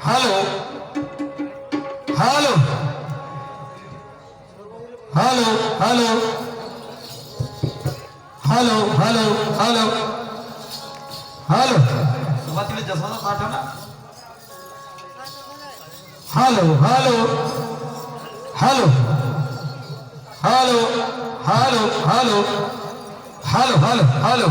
Hello hello hello hello hello hello hello hello सुरुवातीला जसा पाठ ना hello hello hello hello hello hello hello hello hello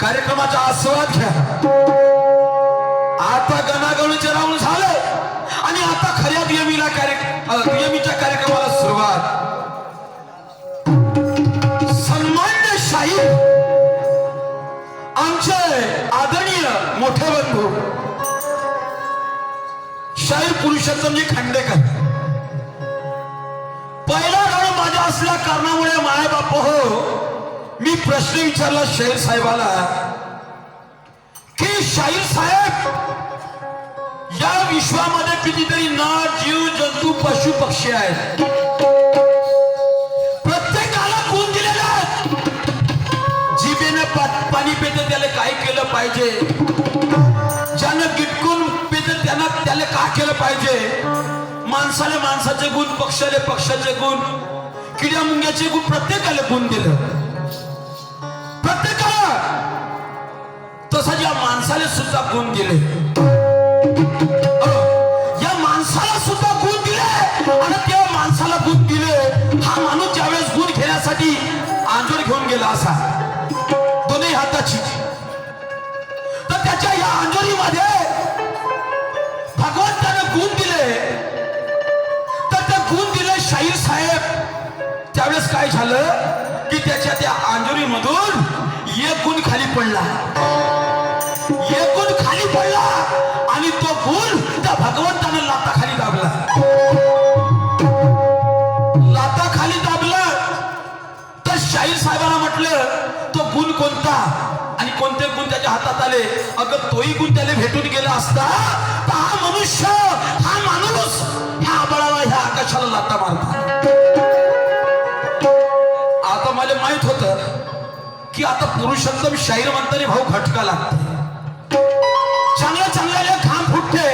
कार्यक्रमाचा आस्वाद घ्या. आता गणागणूचे राऊंड झाले आणि आता खऱ्या नियमीच्या कार्यक्रमाला सुरुवात. सन्मान्य शाहीर आमचे आदरणीय मोठे बंधू शाहीर पुरुषोत्तमजी खांडेकर. पहिला राऊंड माझ्या असल्या कारणामुळे माय बाप हो मी प्रश्न विचारला शाहीर साहेबाला की शाहीर साहेब या विश्वामध्ये कितीतरी नाग जीव जंतू पशु पक्षी आहेत. प्रत्येकाला गुण दिलेले आहेत. जिभेने पाणी पिते त्याला काय केलं पाहिजे, ज्यानं गिटकून पिते त्याला काय केलं पाहिजे. माणसाला माणसाचे गुण, पक्षाला पक्षाचे गुण, किड्या मुंग्याचे गुण, प्रत्येकाला गुण दिलं. प्रत्येकाला तसं या माणसाला सुद्धा गुण दिले. या माणसाला सुद्धा गुण दिले आणि त्या माणसाला गुण दिले. हा माणूस ज्यावेळेस गुण घेण्यासाठी आंजोर घेऊन गेला असा दोन्ही हाताची, तर त्याच्या या आंजोरीमध्ये भगवंताने गुण दिले. तर ते गुण दिले शाहीर साहेब. त्यावेळेस काय झालं की त्याच्या त्या आंजोरीमधून एक गुण खाली पडला. एक गुण खाली पडला आणि तो गुण त्या भगवंताने लाताखाली दाबला. लाताखाली दाबला तर शाहीर साहेबांना म्हटलं तो गुण कोणता आणि कोणते गुण त्याच्या हातात आले. अगं तोही गुण त्याला भेटून गेला असता तर हा मनुष्य, हा माणूस ह्या आबाळाला, ह्या आकाशाला लाता मारता. आता मला माहित होतं की आता पुरुषोत्तम शाहीर म्हणताना भाऊ खटका लागते, चांगल्या चांगल्या घाम फुटते.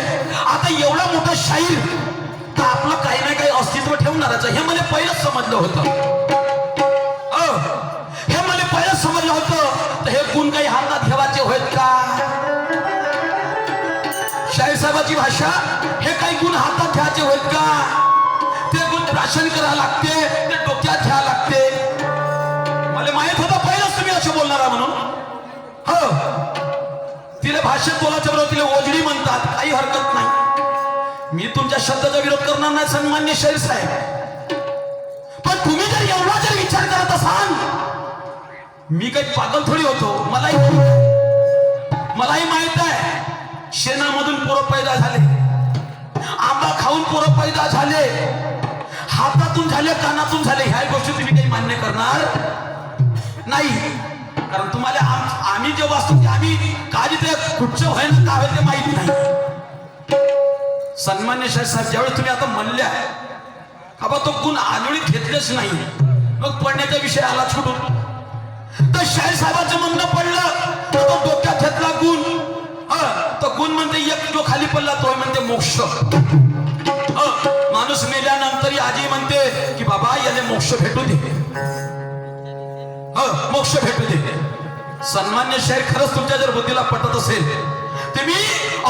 आता एवढा मोठा शाहीर तर आपलं काही ना काही अस्तित्व ठेवणारच. हे मला पहिलंच समजलं होतं. हे मला पहिलंच समजलं होतं. तर हे गुण काही हातात ठेवायचे होत का? शाहीर साहेबाची भाषा, हे काही गुण हातात घ्यायचे होत का? ते गुण प्राशन करायला लागते, ते डोक्यात घ्यायला लागते. मला माहित होतं पहिलंच तुम्ही असं बोलणारा म्हणून. हो, तिला भाषेत बोलायचं बरोबर तिला ओजडी म्हणतात. मी तुमच्या शब्दाचा विरोध करणार नाही सन्मान्य शरीर साहेब, पण तुम्ही जर एवढा जर विचार करत असाल, मी काही पागल थोडी होतो. मलाही माहित आहे शेणामधून पोरं पैदा झाले, आंबा खाऊन पोरं पैदा झाले, हातातून झाले, कानातून झाले. ह्या गोष्टी तुम्ही काही मान्य करणार नाही. कारण तुम्हाला आम्ही जे वाचतो ते आम्ही काय ते कुठचं व्हायला काय होईल ते माहित नाही. सन्मान्य शाहीर साहेब, ज्यावेळेस तुम्ही आता म्हणल्या का बा तो गुण आलोळीत घेतलेच नाही, मग पडण्याचा विषय आला छुटून, तर शाहीर साहेबांचं म्हणणं पडलं तर तो डोक्यात घेतला गुण. तो गुण म्हणते एक जो खाली पडला तो म्हणते मोक्ष. माणूस मेल्यानंतर आजी म्हणते की बाबा याने मोक्ष भेटू दे, मोक्ष भेटू दे. सन्मान्य शाहीर, खरंच तुमच्या जर बुद्धीला पटत असेल तर मी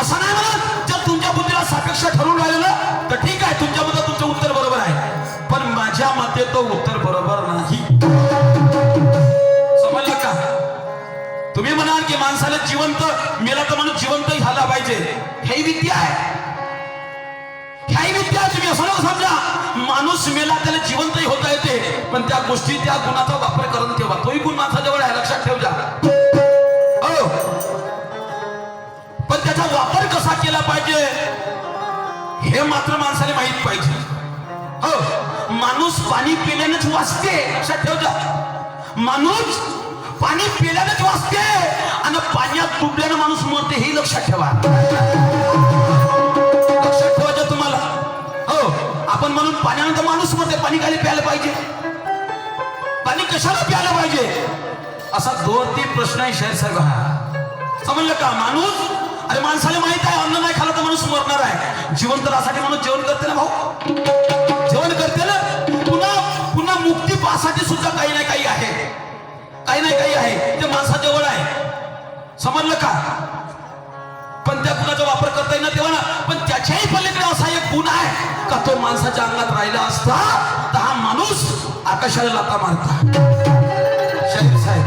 असं नाही म्हणत, जर तुमच्या बुद्धीला सापेक्ष ठरून राहिलं तर ठीक आहे, तुमच्या मते तुमचं उत्तर बरोबर आहे, पण माझ्या मते तो उत्तर बरोबर नाही. समजलं का? तुम्ही म्हणाल की माणसाला जिवंत मेला तर माणूस जिवंतही झाला पाहिजे, ही विद्या आहे. ह्याही विद्या तुम्ही असं नको समजा, माणूस मेला त्याला जिवंतही होता येते, पण त्या गोष्टी त्या गुणाचा वापर करून ठेवा. तोही गुण माणसाजवळ आहे, लक्षात ठेव जा. हो, पण त्याचा वापर कसा केला पाहिजे हे मात्र माणसाला माहित पाहिजे. हो, माणूस पाणी पिल्यानेच वाचते, लक्षात ठेव जा. माणूस पाणी पिल्यानेच वाचते आणि पाण्यात डुबल्यानं माणूस मरते, हे लक्षात ठेवा. लक्षात ठेवायचं तुम्हाला. हो, आपण म्हणून पाण्यानंतर माणूस मरते, पाणी काय प्यायला पाहिजे, पाणी कशाला प्यायला पाहिजे, असा 2-3 प्रश्न आहे शाहीर साहेब. समजलं का? माणूस, अरे माणसाला माहित आहे अन्न नाही खाला तर माणूस मरणार आहे, जिवंत राहण्यासाठी माणूस जेवण करते ना भाऊ, जेवण करते ना. पुन्हा मुक्ती पासाठी सुद्धा काही नाही काही आहे, काही नाही काही आहे, ते माणसाजवळ आहे. समजलं का? पण त्या गुणाचा वापर करता येईल ना तेव्हा ना. पण त्याच्याही पलीकडे असा एक गुण आहे का तो माणसाच्या अंगात राहिला असता तर हा माणूस आकाशाला लाथा मारता. शाहीर साहेब,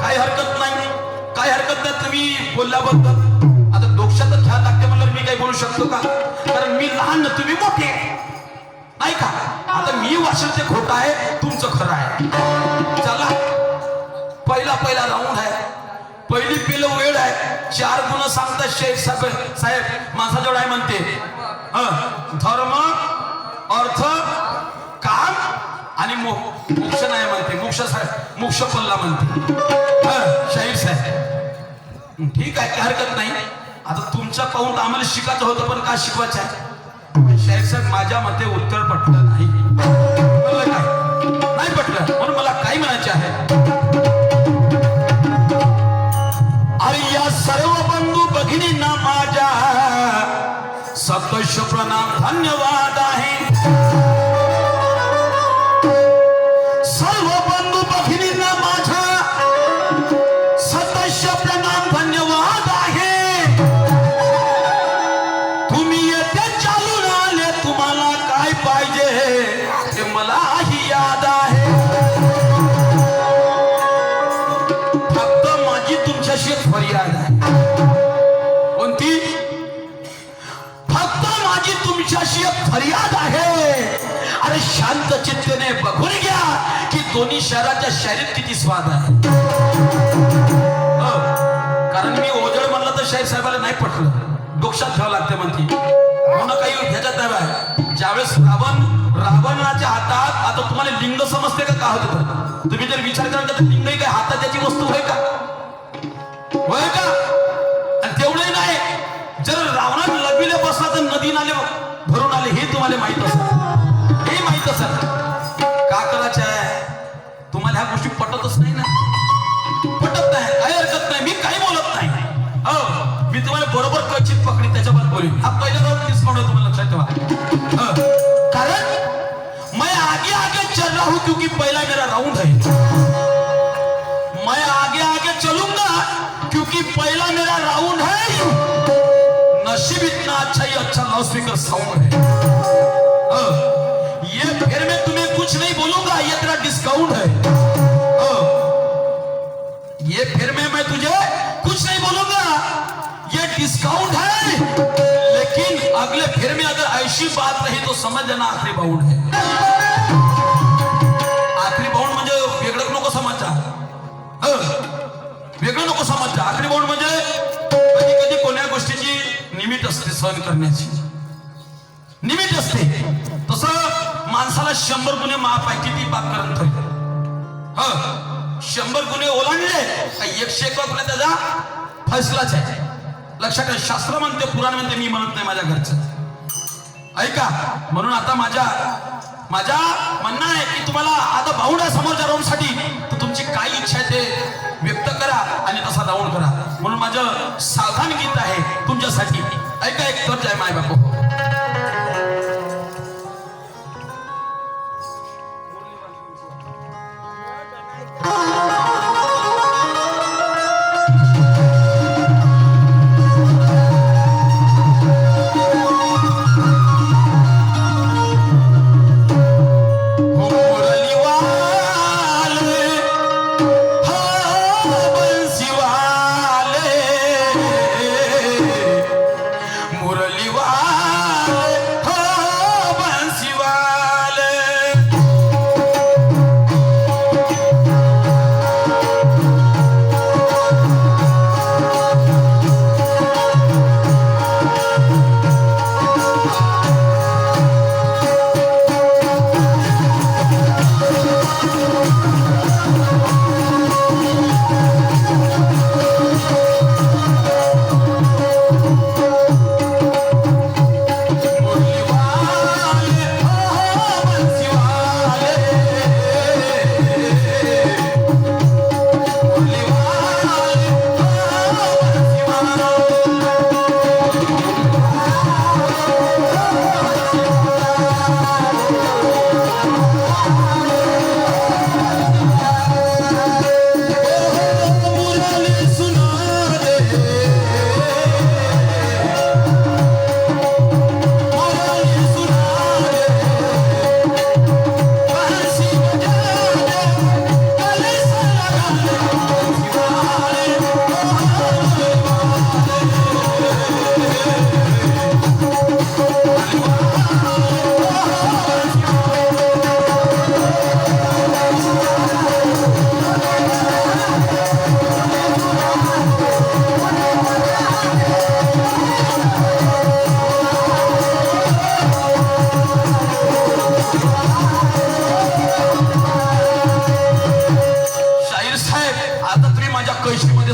काही हरकत नाही, काही हरकत नाही तुम्ही बोलल्याबद्दल. आता डोक्यातच घ्या लागते म्हणलं मी काही बोलू शकतो का? कारण मी लहान ना तुम्ही मोठे, नाही का? आता मी वाचन ते खोटं आहे, तुमचं खरं आहे. चला, पहिला राऊंड आहे, पहिली पिलं वेळ आहे. 4 गुण सांगतात शेख साहेब माणसाजवळ आहे म्हणते. धर्म, अर्थ, काम आणि मोक्ष नाही म्हणते. मोक्ष पल्ला म्हणते शाहीर साहेब. ठीक आहे, काही हरकत नाही. आता तुमच्या पाहून आम्हाला शिकायचं होतं, पण काय शिकवायचं आहे शाहीर साहेब? माझ्या मते उत्तर पटलं नाही. नाही पटलं म्हणून मला काय म्हणायचे आहे. अरे या सर्व बंधू भगिनींना माझ्या सतोष प्रणाम धन्यवाद आहे. सर्व बंधू भगिनींना माझ्या सतोष प्रणाम धन्यवाद आहे. तुम्ही येथे चालून आले, तुम्हाला काय पाहिजे ते मलाही याद आहे. फक्त माझी तुमच्याशी फरियाद आहे. कोणती? फक्त माझी तुमच्याशी फरियाद आहे. अरे शांत चित्तेने बघून घ्या की दोन्ही शहराच्या शायरीत किती स्वाद आहे. कारण मी ओजळ म्हणलं तर शाहीर साहेबाला नाही पटलं, डोक्यात ठेवावं लागते म्हणते. म्हणून काही ह्याच्यात नाही. ज्यावेळेस रावणाच्या हातात, आता तुम्हाला लिंग समजते का काय होतं? तुम्ही जर विचार कराल तर लिंग काय हातात त्याची वस्तू होय का? होय का? आणि तेवढंही नाही, जर रावणाने लग्विले बसला तर नदी नाले भरून आले, हे तुम्हाला माहित असेल, हे माहित असेल. का करायचं आहे? तुम्हाला ह्या गोष्टी पटतच नाही ना, पटत नाही, काही हरकत नाही, मी काही बोलत नाही. हो, मी तुम्हाला बरोबर कचित पकडी त्याच्याबद्दल बोलेन. हा पहिला राऊंड डिस्काउंट आहे, तुम्हाला लक्षात ठेवा. कारण मैं आगे चल रहा हूं क्योंकि पहला मेरा राउंड है. मैं आगे चलूंगा क्योंकि पहला मेरा राउंड है. नसीब इतना अच्छा ही अच्छा लाउड स्पीकर साउंड है. ये फिर मैं तुम्हें कुछ नहीं बोलूंगा, ये तेरा डिस्काउंट है. ये फिर में मैं तुझे कुछ नहीं बोलूंगा, ये डिस्काउंट है. लेकिन अगले फिर में ऐसी बात नहीं तो समझ लेना आखरी बाउंड है. आखरी बाउंड म्हणजे वेगळं नको समजा. वेगळं नको समजा. आखरी बाउंड म्हणजे कधी कधी कोण्या गोष्टीची निमित्त असते सहन करण्याची. निमित्त असते. तसं माणसाला 100 गुन्हे माफ आहे. किती पाप करत होईल. 100 गुन्हे ओलांडले 101 गुन्हे त्याचा फैसलाच आहे. लक्षात ठेवा. शास्त्र म्हणते, पुराण म्हणते, मी म्हणत नाही माझ्या घरचं. ऐका. म्हणून आता माझ्या म्हणणं आहे की तुम्हाला आता बाउंड आहे समोरच्या राऊंड साठी, तर तुमची काय इच्छा आहे ते व्यक्त करा आणि तसा राऊंड करा. म्हणून माझं सावधान गीत आहे तुमच्यासाठी. ऐका. एक तर जय माय बापू.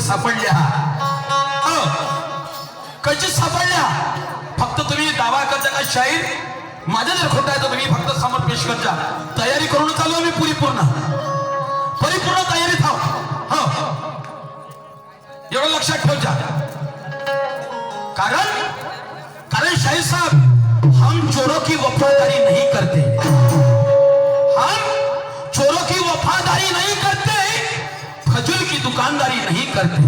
सापडल्या. कशी सापडल्या. फक्त तुम्ही दावा करता का शाहीर माझ्या जर खोटा आहे तर तुम्ही फक्त समोर पेश करता. तयारी करून चालू मी परिपूर्ण तयारी थांब. एवढं लक्षात ठेवजा. कारण शाहीर साहब हम चोरों की वफादारी नहीं करते. हम चोरों की वफादारी नहीं करते, फजूल की दुकानदारी नहीं करते.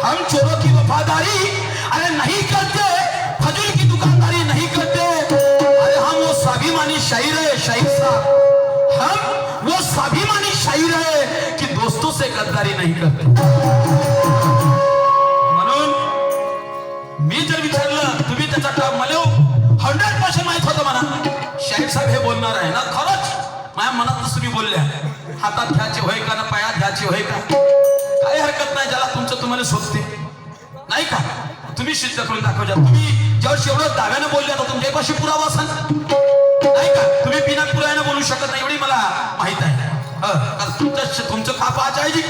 हम चोरों की वफादारी अरे नहीं करते, फजूल की दुकानदारी नहीं करते. अरे हम वो स्वाभिमानी शायर है शाहीर साहब. हम वो स्वाभिमानी शायर है कि दोस्तों से गद्दारी नहीं करते. म्हणून मी जर विचारलं तुम्ही त्याचा काम मला 100% माहित होतं म्हणा शाहीर साहेब हे बोलणार आहे ना. खरंच माझ्या मनात तुम्ही बोलल्या. हातात घ्यायचे होय का ना पायात घ्यायचे होय का. काही हरकत नाही. ज्याला तुमचं तुम्हाला सोबते नाही का तुम्ही सिद्ध करून दाखवजा. तुम्ही जेव्हा एवढं दाव्यानं बोलल्या तर तुमच्यापाशी पुरावा असाल नाही का. तुम्ही बिना पुराव्यानं बोलू शकत नाही एवढी मला माहित आहे. तुमचं खा पाच आहे जी.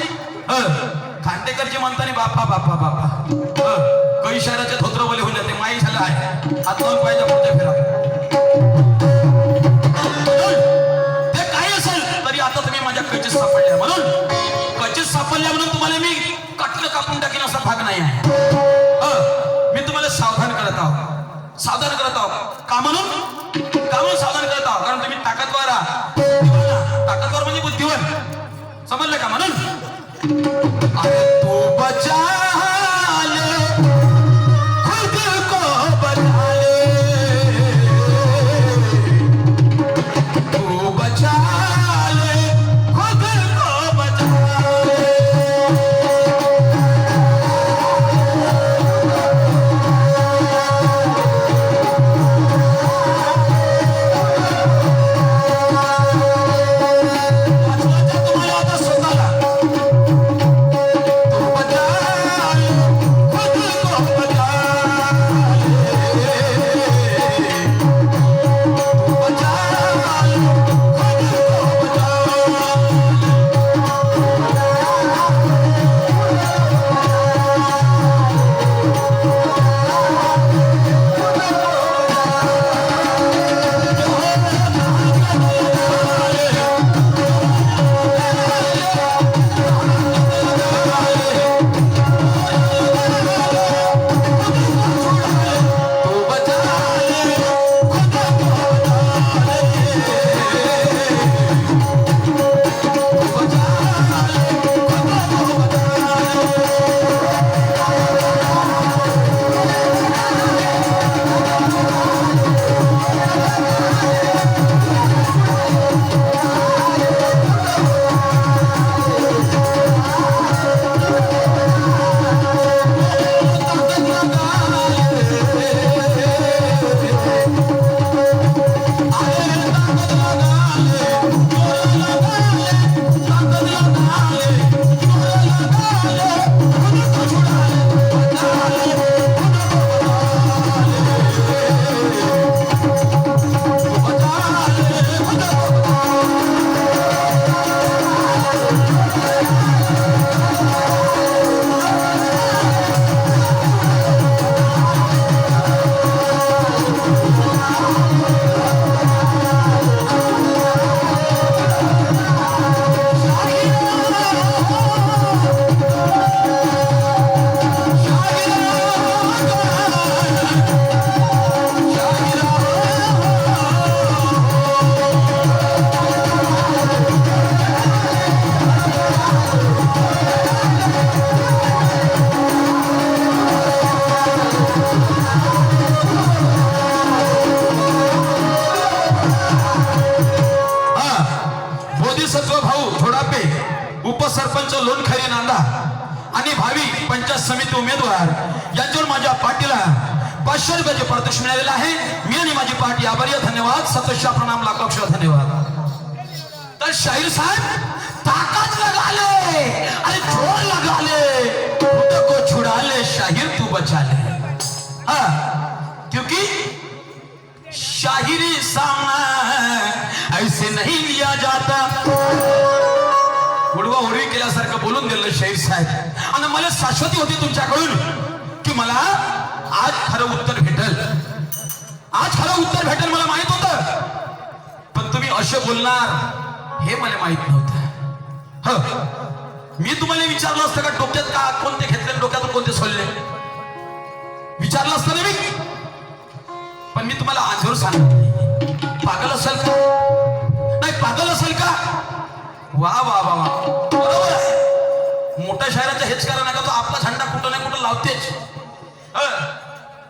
खांडेकरची म्हणताना बापा बापा बापा काही शहराचे धोत्र बोले होईल ते माही झालं आहे. हात लावून पाहिजे पुढच्या फिरा. ते काही असेल तरी आता तुम्ही माझ्या कचीत सापडल्या. म्हणून कचीत सापडल्या म्हणून तुम्हाला मी कटलं कापून टाकीन असा भाग नाही आहे. मी तुम्हाला सावधान करत आहोत. का म्हणून सावधान करत आहोत. कारण तुम्ही ताकदवार ताकदवार म्हणजे बुद्धिवान समजलं का. म्हणून अरे तू बचा ले खुद को बचा ले. तू बचा ले खुद को बचा ले. लोणखैरी नांदा आणि भावी पंचायत समिती उमेदवार यांच्यावर माझ्या पार्टीला 500 रुपयाचे पारितोषिक मिळालेलं आहे. मी आणि माझी पार्टी आभारी आहे. धन्यवाद. सतशा प्रणाम, लाखो धन्यवाद. तर शाहीर साहब ताकत लगा ले, अरे जोर लगा ले, खुद को छुड़ा ले शाहिर तू बचा ले. हाँ, क्योंकि शाहिरी सामना ऐसे नहीं लिया जाता. उडवा उडवी केल्यासारखं बोलून दिलं शाहीर साहेब. आणि मला शाश्वती होती तुमच्याकडून की मला आज खरं उत्तर भेटल, आज खरं उत्तर भेटेल मला माहित होतं. पण तुम्ही असे बोलणार हे मला माहित नव्हतं. मी तुम्हाला विचारलं असतं का डोक्यात का कोणते घेतले, डोक्यातून कोणते सोडले, विचारलं असतं ना मी. पण मी तुम्हाला आजवर सांगितलं, पागल असेल का? नाही पागल असेल का? वा वा वा वा, बरोबर आहे. मोठ्या शहराच्या हेच कारण आहे का तो आपला झंडा कुठं नाही कुठं लावतेच.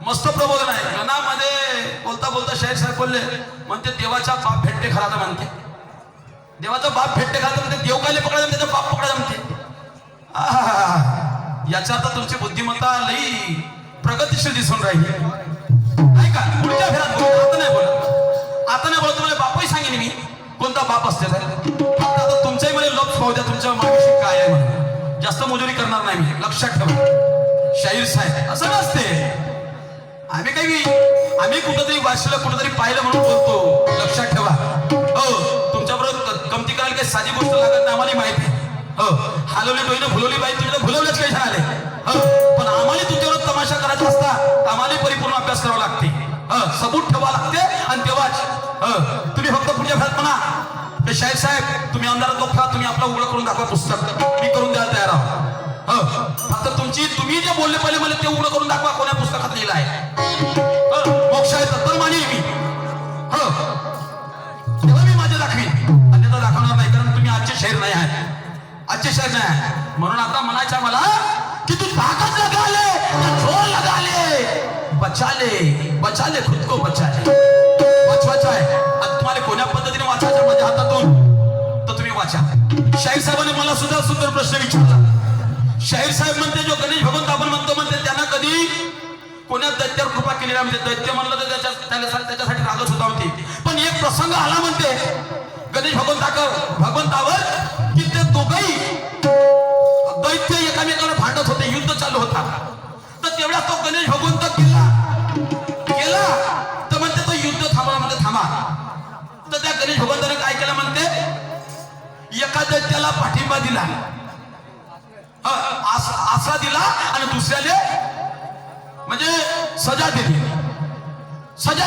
मस्त प्रबोधन आहे. गणामध्ये बोलता बोलता शाहीर साहेब बोलले, म्हणते देवाचा बाप भेटते खरा तर म्हणते, देवाचा बाप भेटते खरा तर म्हणते, देव कायले पकडा त्याचा बाप पकडा म्हणते. याचा आता तुमची बुद्धिमत्ता लई प्रगतीशील दिसून राहिली नाही का? पुढच्या फेरात बोल, आता नाही बोलत, आता नाही बोलत. तुम्हाला बापही सांगेन मी कोणता बाप असते. आता तुमच्याही मला लक्ष पाहू द्या, तुमच्या मागेशी काय आहे म्हणून. जास्त मजुरी करणार नाही मी, लक्षात ठेवा. शाहीर साहेब असं नसते. आम्ही कुठंतरी वाचलं, कुठंतरी पाहिलं म्हणून बोलतो, लक्षात ठेवा. हो, तुमच्याबरोबर कमती करायला काही साधी गोष्ट लागत नाही, आम्हाला माहिती आहे. हो, हलवली डोईनं भुलवली बाई, तुम्ही तर भुलवल्याच काही झाले. हो, पण आम्हाला तुमच्यावर तमाशा करायचा असता, आम्हाला परिपूर्ण अभ्यास करावा लागते, सबूत ठेवा लागते. आणि तेव्हाच तुम्ही फक्त पुढच्या फेरात म्हणा ते शाहीर साहेब तुम्ही अंधारात लोक, तुम्ही आपला उघडं करून दाखवा पुस्तक, मी करून द्यायला तयार आहोत. फक्त तुम्ही जे बोलले पहिले मला ते उघडं करून दाखवा, कोण्या पुस्तकात लिहिलं आहे. मोक्ष आहे तर मानेल मी. हो, तेव्हा मी माझे दाखवीन, अन्यथा दाखवणार नाही. कारण तुम्ही आजचे शाहीर नाही आहे, आजचे शाहीर नाही आहे. म्हणून आता म्हणायचं मला की तू ताकत लगा ले, जोर लगा ले, बचा ले खुद को बचा ले. वाचवायचं आहे. आता तुम्हाला कोण्या पद्धतीने वाचायचं माझ्या हातातून तर तुम्ही वाचा. शाहीर साहेबांनी मला सुद्धा सुंदर प्रश्न विचारला. शाहीर साहेब म्हणते जो गणेश भगवंत आपण म्हणते त्यांना कधी कोण्या दैत्यावर कृपा केली नाही. म्हणजे दैत्य म्हणलं तर त्याच्यासाठी रागच होता होती. पण एक प्रसंग आला म्हणते गणेश भगवंतावर की ते दोघंही दैत्य एकामेकाला भांडत होते, युद्ध चालू होता. तर तेवढ्या तो गणेश भगवंत गेला तर म्हणते तो युद्ध थांबला, म्हणते थांबा. तर त्या गणेश भगवंताने काय केलं म्हणते, एका दैत्याला पाठिंबा दिला, आसरा दिला, आणि दुसऱ्याने म्हणजे सजा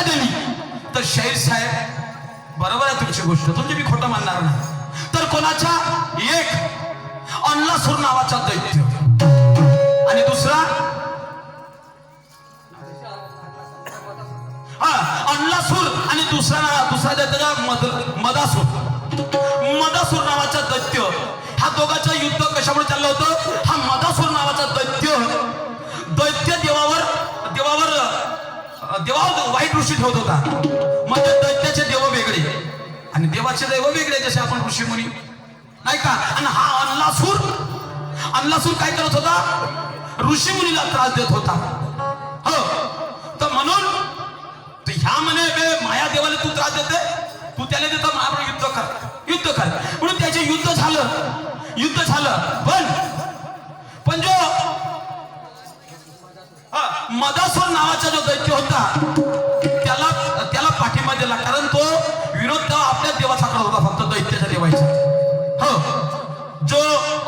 दिली. तर शाहीर साहेब बरोबर आहे तुमची गोष्ट, तुमची मी खोटं मानणार नाही. तर कोणाचा एक अन्नासूर नावाचा दैत्य आणि दुसरा अन्नासूर आणि दुसरा दैत्याचा मदासूर नावाचा दैत्य. हा दोघांचं युद्ध कशामुळे चाललं होतं. हा मदासूर नावाचा दैत्य देवावर वाईट ऋषी ठेवत होता. म्हणजे दैत्याचे देव वेगळे आणि देवाचे देव वेगळे, जसे आपण ऋषी मुनी नाही का. आणि हा अन्नासूर काय करत होता, ऋषी मुनीला त्रास देत होता. हो, तर म्हणून ह्या म्हणे माया देवाला तू त्रास देते, तू त्याला देता, महाबळ युद्ध कर म्हणून त्याचे युद्ध झालं. पण जो मदासूर नावाचा जो दैत्य होता त्याला पाठिंबा दिला. कारण तो विरोध आपल्या देवाचा करत होता, फक्त दैत्याच्या देवाचा. हो, जो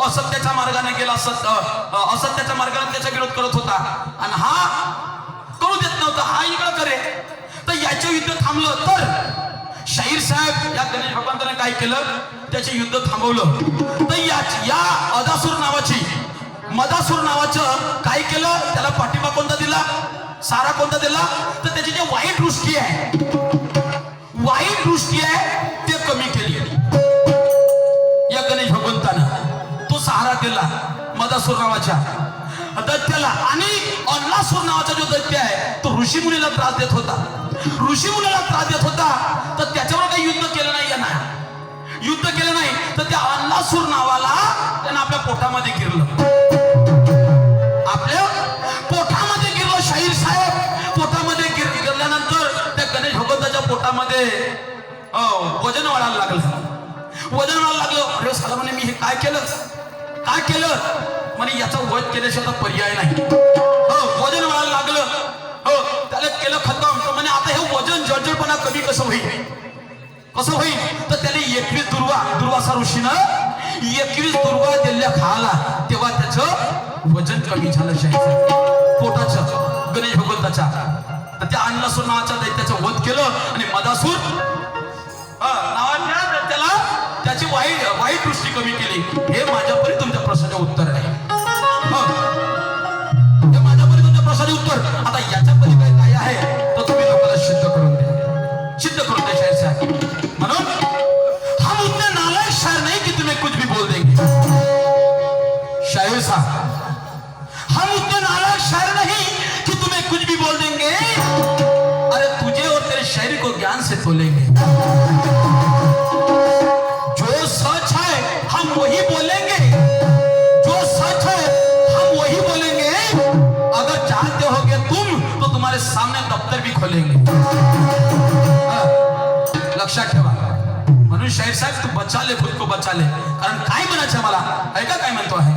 असत्याच्या मार्गाने गेला, असत्याच्या मार्गाने त्याचा विरोध करत होता आणि हा करू देत नव्हता, हा इकडं करे. तर याचे युद्ध थांबलं. तर शाहीर साहेब या गणेश भगवंताने काय केलं, त्याचे युद्ध थांबवलं. तर या मदासूर नावाचं काय केलं, त्याला पाठिंबा कोणता दिला, सारा कोणता दिला. तर त्याची जे वाईट दृष्टी आहे ते कमी केली या गणेश भगवंतानं. तो सहारा दिला मदासूर नावाच्या दैत्याला. आणि अन्नासूर नावाचा जो दैत्य आहे तो ऋषीमुनीला त्रास देत होता. तर त्याच्यावर काही युद्ध केलं नाही. युद्ध केलं नाही तर त्या अन्नासूर नावाला त्यानं आपल्या पोटामध्ये गिरलं. आपल्या पोटामध्ये गिरलं. शाहीर साहेब पोटामध्ये गिरल्यानंतर त्या गणेश भगवंताच्या पोटामध्ये वजन वाढायला लागलं. वजन वाढायला लागलं. अरे साला म्हणे मी हे काय केलं म्हणे याचा वध केल्याशिवाय पर्याय नाही. वजन वाढायला लागलं. त्याला केलं खतम. तर म्हणे आता हे वजन जडजडपणा कमी कसं होईल तर त्याने 21 दुर्वासा ऋषीनं 21 दुर्वा दिल्या खाला. तेव्हा त्याचं वजन कमी झालं शाहीचं पोटाचं गणेश भगवंताच्या. तर त्या अन्नासूर नावाच्या दैत्याचं वध केलं आणि मदासूर नावाच्या त्याला त्याची वाईट दृष्टी कमी केली. हे माझ्यापर्यंत तुमच्या प्रश्नाचे उत्तर आहे. हे माझ्यापर्यंत तुमच्या प्रश्नाचे उत्तर. आता याच्या पलीकडे काय आहे तर तुम्ही लोकांना सिद्ध करून द्या शाहीर साहेब. म्हणून हम उतने नालायक शायर नहीं कि तुम्हें कुछ भी बोल देंगे. शायर साहब हम उतने नालायक शायर नहीं कि तुम्हें कुछ भी बोल देंगे. अरे तुझे और तेरे शायरी को ज्ञान से तोलेंगे. जो सच है हम वही बोलेंगे. जो सच है हम वही बोलेंगे. अगर चाहते होगे तुम तो तुम्हारे सामने दफ्तर भी खोलेंगे. लक्षात ठेवा. म्हणून शाहीर साहेब तू बचा ले, खुद को बचा ले. कारण काय म्हणायचं मला ऐका काय म्हणतो आहे.